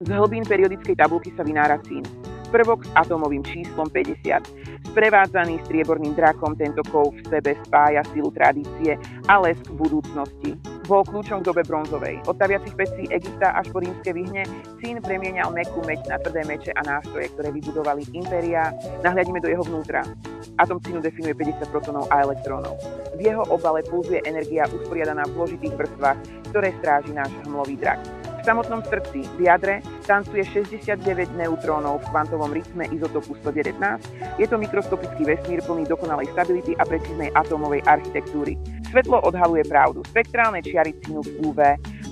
Z hlbín periodickej tabulky sa vynára cín. Prvok s atómovým číslom 50. Sprevádzaný strieborným drakom, tento kov v sebe spája silu tradície a lesk budúcnosti. Bol kľúčom k dobe bronzovej. Od taviacich pecí Egypta až po rímske vyhne cín premienial mäkkú meď na tvrdé meče a nástroje, ktoré vybudovali impériá. Nahliadime do jeho vnútra. Atom cínu definuje 50 protonov a elektrónov. V jeho obale pulzuje energia usporiadaná v zložitých vrstvách, ktoré stráži náš hmlový drak. V samotnom srdci, v jadre, tancuje 69 neutrónov v kvantovom rytme izotopu 119. Je to mikroskopický vesmír plný dokonalej stability a precíznej atómovej architektúry. Svetlo odhaluje pravdu. Spektrálne čiary cínu v UV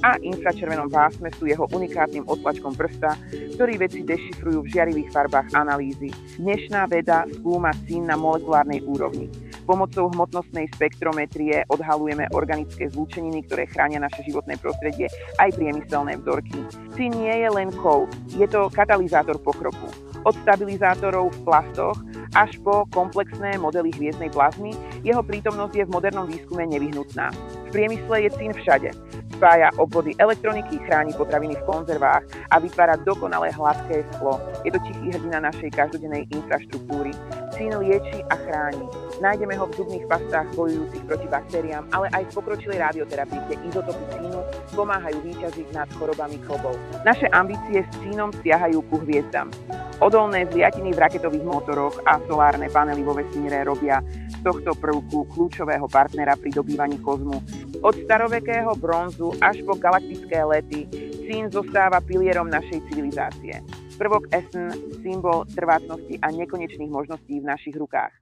a infračervenom pásme sú jeho unikátnym odtlačkom prsta, ktorý vedci dešifrujú v žiarivých farbách analýzy. Dnešná veda skúma cín na molekulárnej úrovni. Pomocou hmotnostnej spektrometrie odhalujeme organické zlúčeniny, ktoré chránia naše životné prostredie aj priemyselné vzorky. Cín nie je len kov, je to katalizátor pokroku. Od stabilizátorov v plastoch až po komplexné modely hviezdnej plazmy, jeho prítomnosť je v modernom výskume nevyhnutná. V priemysle je cín všade. Spája obvody elektroniky, chráni potraviny v konzervách a vytvára dokonale hladké sklo. Je to tichý hrdina našej každodennej infraštruktúry. Cín lieči a chráni. Nájdeme ho v zubných pastách bojujúcich proti baktériám, ale aj v pokročilej radioterapii, kde izotopy cínu pomáhajú víťaziť nad chorobami klbov. Naše ambície s cínom siahajú ku hviezdam. Odolné zliatiny v raketových motoroch a solárne panely vo vesmíre robia z tohto prvku kľúčového partnera pri dobývaní kozmu. Od starovekého bronzu až po galaktické lety cín zostáva pilierom našej civilizácie. Prvok Essen, symbol trvácnosti a nekonečných možností v našich rukách.